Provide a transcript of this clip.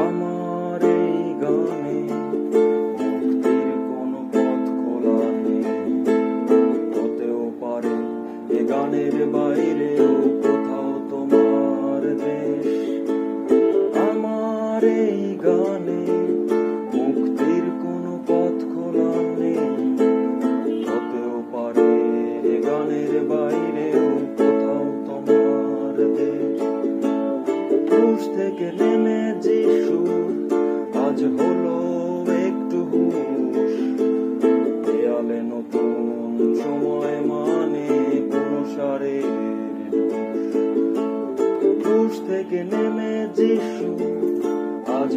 আমার এই গানে মুক্তির কোনো পথ খোলা নেই, হতেও পারে এ গানের বাইরেও কোথাও তোমার দেশ। আমার এই গানে মুক্তির কোনো পথ খোলা নেই, হতেও পারে এ গানের বাইরেও কোথাও তোমার দেশ। ক্রুশ থেকে নেমে যিশু আজ হলো একটু হুঁশ, দেয়ালে নতুন সময় মানে অনুসারের দোষ। ক্রুশ থেকে নেমে যিশু আজ